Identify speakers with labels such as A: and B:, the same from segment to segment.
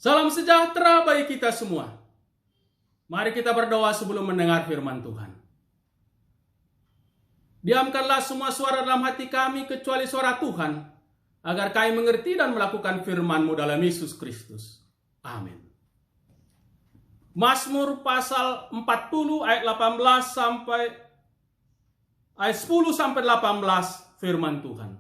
A: Salam sejahtera bagi kita semua. Mari kita berdoa sebelum mendengar firman Tuhan. Diamkanlah semua suara dalam hati kami kecuali suara Tuhan, agar kami mengerti dan melakukan firman-Mu dalam Yesus Kristus. Amin. Mazmur pasal 40 ayat 18 sampai ayat 10 sampai 18 firman Tuhan.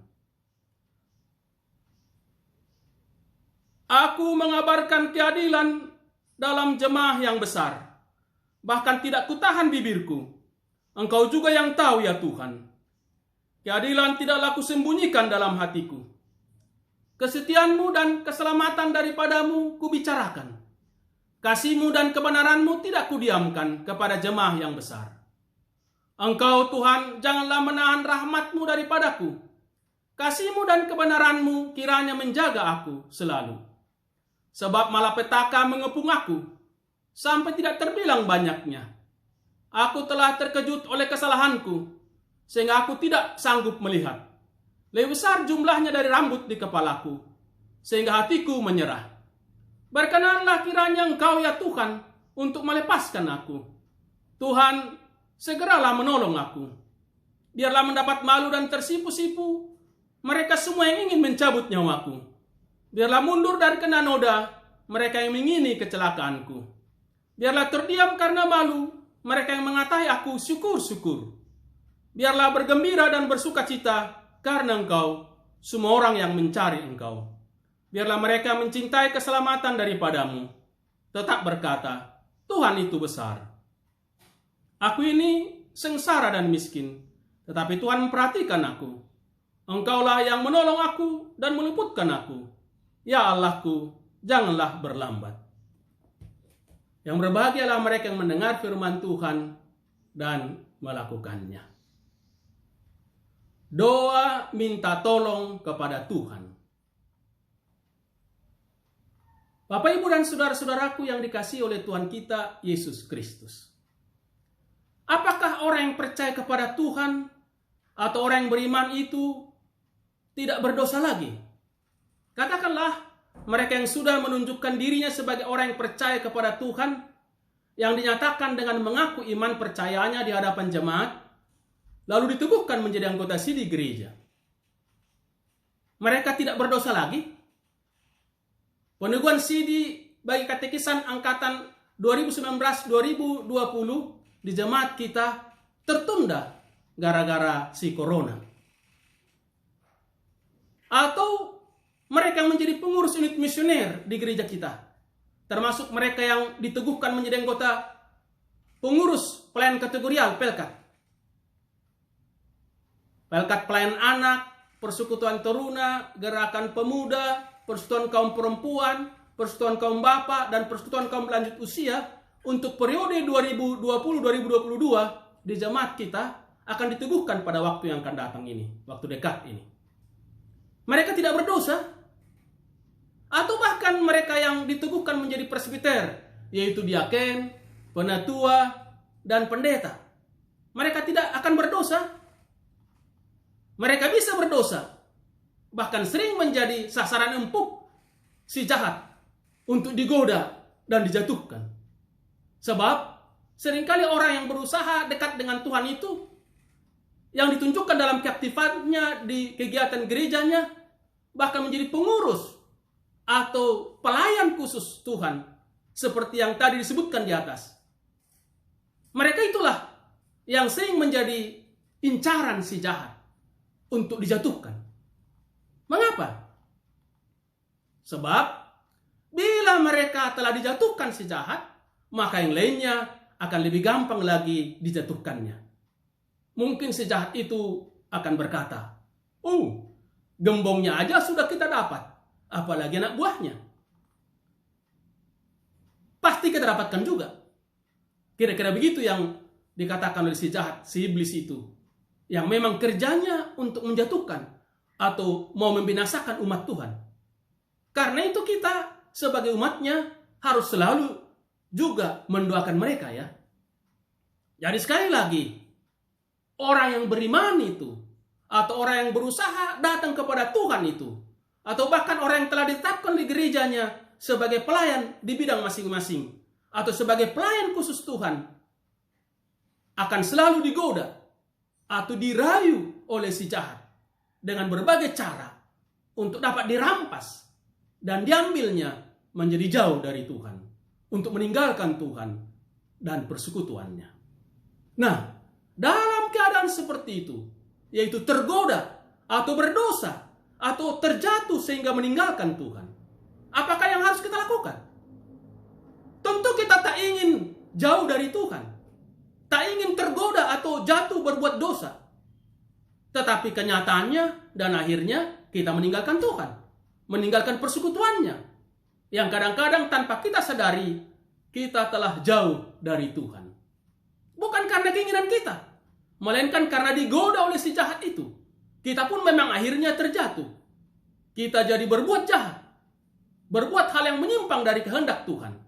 A: Aku mengabarkan keadilan dalam jemaah yang besar. Bahkan tidak kutahan bibirku. Engkau juga yang tahu ya Tuhan. Keadilan tidaklah kusembunyikan dalam hatiku. Kesetiaan-Mu dan keselamatan daripadamu kubicarakan. Kasih-Mu dan kebenaran-Mu tidak kudiamkan kepada jemaah yang besar. Engkau Tuhan janganlah menahan rahmat-Mu daripadaku. Kasih-Mu dan kebenaran-Mu kiranya menjaga aku selalu. Sebab malapetaka mengepung aku, sampai tidak terbilang banyaknya. Aku telah terkejut oleh kesalahanku, sehingga aku tidak sanggup melihat. Lebih besar jumlahnya dari rambut di kepalaku, sehingga hatiku menyerah. Berkenanlah kiranya Engkau ya Tuhan, untuk melepaskan aku. Tuhan, segeralah menolong aku. Biarlah mendapat malu dan tersipu-sipu mereka semua yang ingin mencabut nyawaku. Biarlah mundur dari kena noda mereka yang mengingini kecelakaanku. Biarlah terdiam karena malu mereka yang mengatai aku syukur-syukur. Biarlah bergembira dan bersukacita karena Engkau, semua orang yang mencari Engkau. Biarlah mereka mencintai keselamatan daripadamu, tetap berkata, Tuhan itu besar. Aku ini sengsara dan miskin, tetapi Tuhan memperhatikan aku. Engkaulah yang menolong aku dan meluputkan aku. Ya Allahku, janganlah berlambat. Yang berbahagialah mereka yang mendengar firman Tuhan dan melakukannya. Doa minta tolong kepada Tuhan. Bapak, Ibu, dan saudara-saudaraku yang dikasihi oleh Tuhan kita, Yesus Kristus. Apakah orang yang percaya kepada Tuhan atau orang yang beriman itu tidak berdosa lagi? Katakanlah mereka yang sudah menunjukkan dirinya sebagai orang yang percaya kepada Tuhan, yang dinyatakan dengan mengaku iman percayanya di hadapan jemaat, lalu diteguhkan menjadi anggota sidi gereja. Mereka tidak berdosa lagi? Peneguhan sidi bagi katekisan angkatan 2019-2020 di jemaat kita tertunda gara-gara si corona. Atau mereka yang menjadi pengurus unit misioner di gereja kita, termasuk mereka yang diteguhkan menjadi anggota pengurus pelayan kategorial Pelkat. Pelkat pelayan anak, persekutuan teruna, gerakan pemuda, persekutuan kaum perempuan, persekutuan kaum bapak, dan persekutuan kaum lanjut usia untuk periode 2020-2022 di jemaat kita akan diteguhkan pada waktu yang akan datang ini, waktu dekat ini. Mereka tidak berdosa. Atau bahkan mereka yang diteguhkan menjadi presbiter, yaitu diaken, penatua, dan pendeta. Mereka tidak akan berdosa. Mereka bisa berdosa. Bahkan sering menjadi sasaran empuk si jahat untuk digoda dan dijatuhkan. Sebab seringkali orang yang berusaha dekat dengan Tuhan itu, yang ditunjukkan dalam keaktifannya di kegiatan gerejanya, bahkan menjadi pengurus atau pelayan khusus Tuhan, seperti yang tadi disebutkan di atas. Mereka itulah yang sering menjadi incaran si jahat untuk dijatuhkan. Mengapa? Sebab bila mereka telah dijatuhkan si jahat, maka yang lainnya akan lebih gampang lagi dijatuhkannya. Mungkin si jahat itu akan berkata, gembongnya aja sudah kita dapat, apalagi anak buahnya. Pasti kita dapatkan juga. Kira-kira begitu yang dikatakan oleh si jahat, si iblis itu, yang memang kerjanya untuk menjatuhkan atau mau membinasakan umat Tuhan. Karena itu kita sebagai umatnya harus selalu juga mendoakan mereka ya. Jadi sekali lagi, orang yang beriman itu, atau orang yang berusaha datang kepada Tuhan itu, atau bahkan orang yang telah ditetapkan di gerejanya sebagai pelayan di bidang masing-masing atau sebagai pelayan khusus Tuhan akan selalu digoda atau dirayu oleh si jahat dengan berbagai cara untuk dapat dirampas dan diambilnya menjadi jauh dari Tuhan, untuk meninggalkan Tuhan dan persekutuannya. Nah, dalam keadaan seperti itu, yaitu tergoda atau berdosa atau terjatuh sehingga meninggalkan Tuhan, apakah yang harus kita lakukan? Tentu kita tak ingin jauh dari Tuhan, tak ingin tergoda atau jatuh berbuat dosa. Tetapi kenyataannya dan akhirnya kita meninggalkan Tuhan, meninggalkan persekutuannya, yang kadang-kadang tanpa kita sadari kita telah jauh dari Tuhan. Bukan karena keinginan kita, melainkan karena digoda oleh si jahat itu. Kita pun memang akhirnya terjatuh. Kita jadi berbuat jahat, berbuat hal yang menyimpang dari kehendak Tuhan.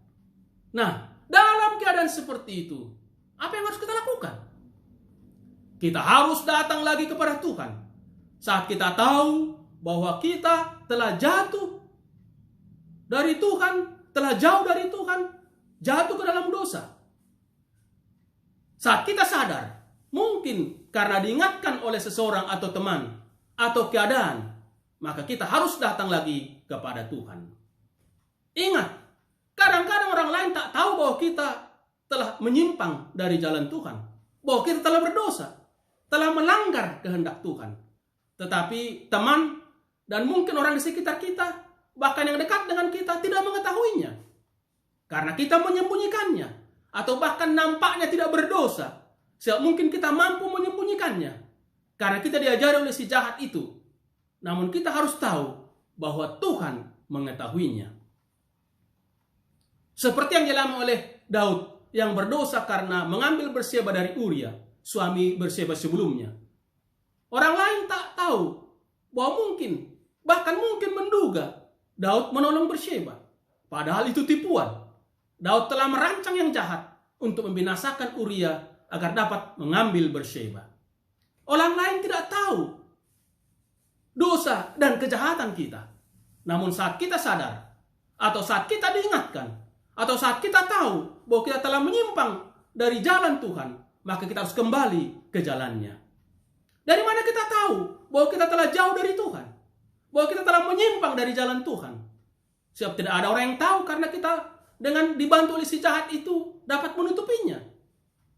A: Nah, dalam keadaan seperti itu, apa yang harus kita lakukan? Kita harus datang lagi kepada Tuhan saat kita tahu bahwa kita telah jatuh dari Tuhan, telah jauh dari Tuhan, jatuh ke dalam dosa. Saat kita sadar, mungkin karena diingatkan oleh seseorang atau teman atau keadaan, maka kita harus datang lagi kepada Tuhan. Ingat, kadang-kadang orang lain tak tahu bahwa kita telah menyimpang dari jalan Tuhan, bahwa kita telah berdosa, telah melanggar kehendak Tuhan. Tetapi teman dan mungkin orang di sekitar kita, bahkan yang dekat dengan kita, tidak mengetahuinya. Karena kita menyembunyikannya, atau bahkan nampaknya tidak berdosa, sebab mungkin kita mampu menyembunyikannya, karena kita diajari oleh si jahat itu. Namun kita harus tahu bahwa Tuhan mengetahuinya. Seperti yang dialami oleh Daud yang berdosa karena mengambil Batseba dari Uria, suami Batseba sebelumnya. Orang lain tak tahu bahwa mungkin, bahkan mungkin menduga Daud menolong Batseba. Padahal itu tipuan. Daud telah merancang yang jahat untuk membinasakan Uria agar dapat mengambil Batseba. Orang lain tidak tahu dosa dan kejahatan kita. Namun saat kita sadar, atau saat kita diingatkan, atau saat kita tahu bahwa kita telah menyimpang dari jalan Tuhan, maka kita harus kembali ke jalannya. Dari mana kita tahu bahwa kita telah jauh dari Tuhan? Bahwa kita telah menyimpang dari jalan Tuhan? Sebab tidak ada orang yang tahu, karena kita dengan dibantu oleh si jahat itu dapat menutupinya.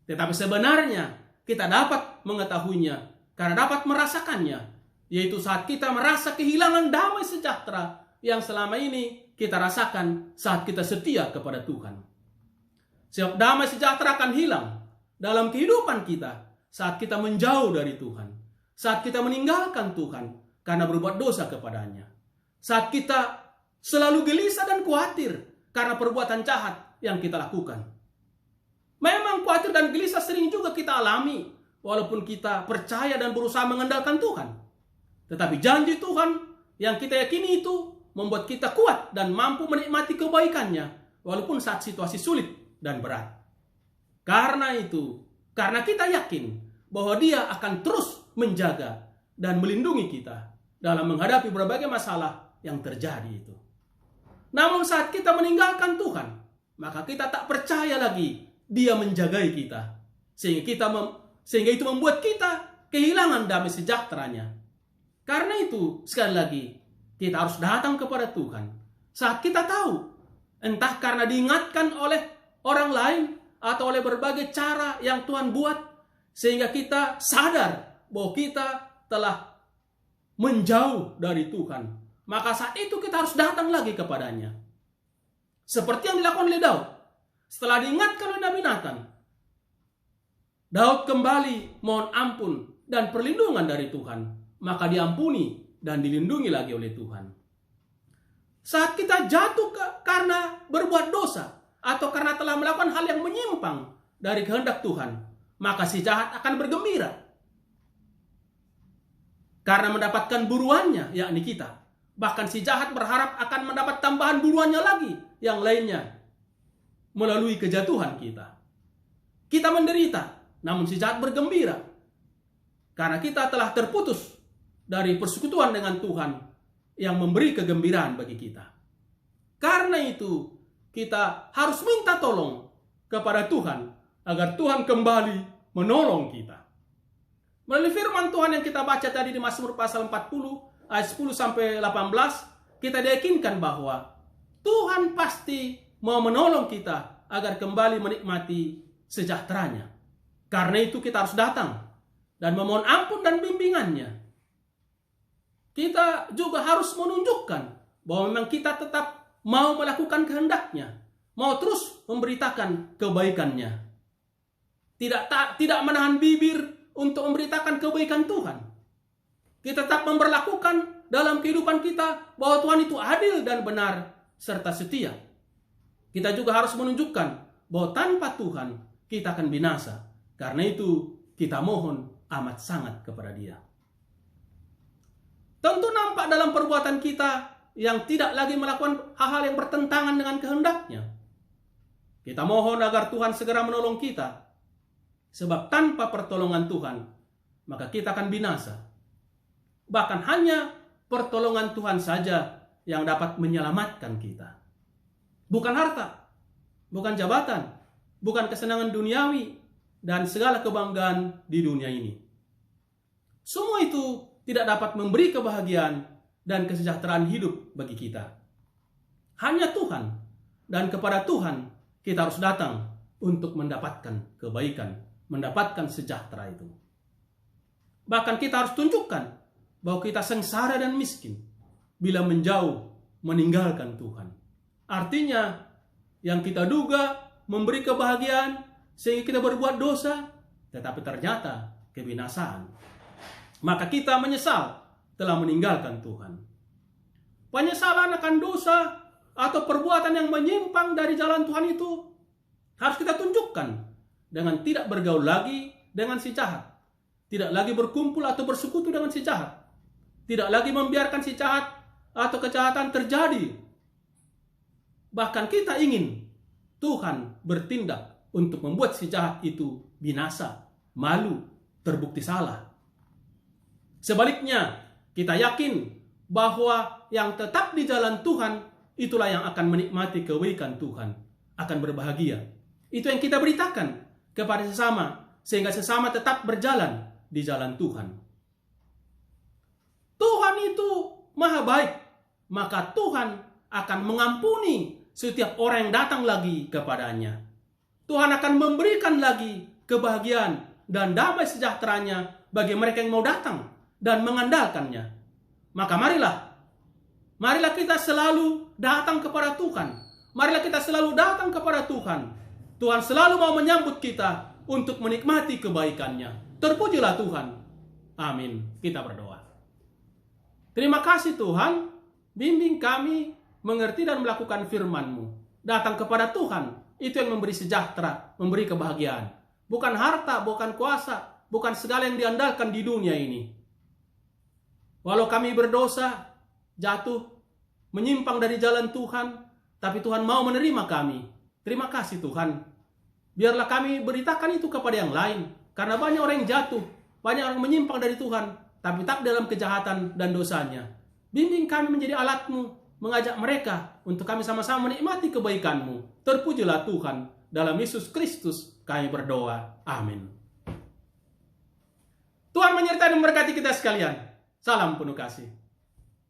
A: Tetapi sebenarnya kita dapat mengetahuinya karena dapat merasakannya, yaitu saat kita merasa kehilangan damai sejahtera yang selama ini kita rasakan saat kita setia kepada Tuhan. Sebab damai sejahtera akan hilang dalam kehidupan kita saat kita menjauh dari Tuhan, saat kita meninggalkan Tuhan karena berbuat dosa kepadanya, saat kita selalu gelisah dan khawatir karena perbuatan jahat yang kita lakukan. Memang khawatir dan gelisah sering juga kita alami walaupun kita percaya dan berusaha mengandalkan Tuhan. Tetapi janji Tuhan yang kita yakini itu membuat kita kuat dan mampu menikmati kebaikannya walaupun saat situasi sulit dan berat. Karena itu, karena kita yakin bahwa Dia akan terus menjaga dan melindungi kita dalam menghadapi berbagai masalah yang terjadi itu. Namun saat kita meninggalkan Tuhan, maka kita tak percaya lagi Dia menjagai kita, sehingga itu membuat kita kehilangan damai sejahteranya. Karena itu, sekali lagi, kita harus datang kepada Tuhan saat kita tahu, entah karena diingatkan oleh orang lain atau oleh berbagai cara yang Tuhan buat, sehingga kita sadar bahwa kita telah menjauh dari Tuhan. Maka saat itu kita harus datang lagi kepadanya. Seperti yang dilakukan oleh Daud. Setelah diingatkan oleh Nabi Nathan, Daud kembali mohon ampun dan perlindungan dari Tuhan. Maka diampuni dan dilindungi lagi oleh Tuhan. Saat kita jatuh karena berbuat dosa, atau karena telah melakukan hal yang menyimpang dari kehendak Tuhan, maka si jahat akan bergembira karena mendapatkan buruannya, yakni kita. Bahkan si jahat berharap akan mendapat tambahan buruannya lagi yang lainnya melalui kejatuhan kita. Kita menderita, namun si jahat bergembira karena kita telah terputus dari persekutuan dengan Tuhan yang memberi kegembiraan bagi kita. Karena itu, kita harus minta tolong kepada Tuhan agar Tuhan kembali menolong kita. Melalui firman Tuhan yang kita baca tadi di Mazmur pasal 40 ayat 10 sampai 18, kita diyakinkan bahwa Tuhan pasti mau menolong kita agar kembali menikmati sejahteranya. Karena itu kita harus datang dan memohon ampun dan bimbingannya. Kita juga harus menunjukkan bahwa memang kita tetap mau melakukan kehendaknya, mau terus memberitakan kebaikannya. Tidak menahan bibir untuk memberitakan kebaikan Tuhan. Kita tetap memperlakukan dalam kehidupan kita bahwa Tuhan itu adil dan benar serta setia. Kita juga harus menunjukkan bahwa tanpa Tuhan kita akan binasa. Karena itu kita mohon amat sangat kepada Dia. Tentu nampak dalam perbuatan kita yang tidak lagi melakukan hal-hal yang bertentangan dengan kehendaknya. Kita mohon agar Tuhan segera menolong kita. Sebab tanpa pertolongan Tuhan, maka kita akan binasa. Bahkan hanya pertolongan Tuhan saja yang dapat menyelamatkan kita. Bukan harta, bukan jabatan, bukan kesenangan duniawi, dan segala kebanggaan di dunia ini. Semua itu tidak dapat memberi kebahagiaan dan kesejahteraan hidup bagi kita. Hanya Tuhan, dan kepada Tuhan kita harus datang untuk mendapatkan kebaikan, mendapatkan sejahtera itu. Bahkan kita harus tunjukkan bahwa kita sengsara dan miskin bila menjauh meninggalkan Tuhan. Artinya, yang kita duga memberi kebahagiaan sehingga kita berbuat dosa, tetapi ternyata kebinasaan. Maka kita menyesal telah meninggalkan Tuhan. Penyesalan akan dosa atau perbuatan yang menyimpang dari jalan Tuhan itu harus kita tunjukkan dengan tidak bergaul lagi dengan si jahat, tidak lagi berkumpul atau bersekutu dengan si jahat, tidak lagi membiarkan si jahat atau kejahatan terjadi. Bahkan kita ingin Tuhan bertindak untuk membuat si jahat itu binasa, malu, terbukti salah. Sebaliknya, kita yakin bahwa yang tetap di jalan Tuhan itulah yang akan menikmati kebaikan Tuhan, akan berbahagia. Itu yang kita beritakan kepada sesama, sehingga sesama tetap berjalan di jalan Tuhan. Tuhan itu maha baik, maka Tuhan akan mengampuni setiap orang yang datang lagi kepadanya. Tuhan akan memberikan lagi kebahagiaan dan damai sejahteranya bagi mereka yang mau datang dan mengandalkannya. Maka marilah kita selalu datang kepada Tuhan. Marilah kita selalu datang kepada Tuhan. Tuhan selalu mau menyambut kita untuk menikmati kebaikannya. Terpujilah Tuhan. Amin. Kita berdoa. Terima kasih Tuhan, bimbing kami mengerti dan melakukan firman-Mu. Datang kepada Tuhan, itu yang memberi sejahtera, memberi kebahagiaan. Bukan harta, bukan kuasa, bukan segala yang diandalkan di dunia ini. Walau kami berdosa, jatuh, menyimpang dari jalan Tuhan, tapi Tuhan mau menerima kami. Terima kasih Tuhan. Biarlah kami beritakan itu kepada yang lain. Karena banyak orang yang jatuh, banyak orang menyimpang dari Tuhan, tapi tak dalam kejahatan dan dosanya. Bimbing kami menjadi alat-Mu, mengajak mereka untuk kami sama-sama menikmati kebaikan-Mu. Terpujilah Tuhan. Dalam Yesus Kristus kami berdoa. Amin. Tuhan menyertai dan memberkati kita sekalian. Salam penuh kasih.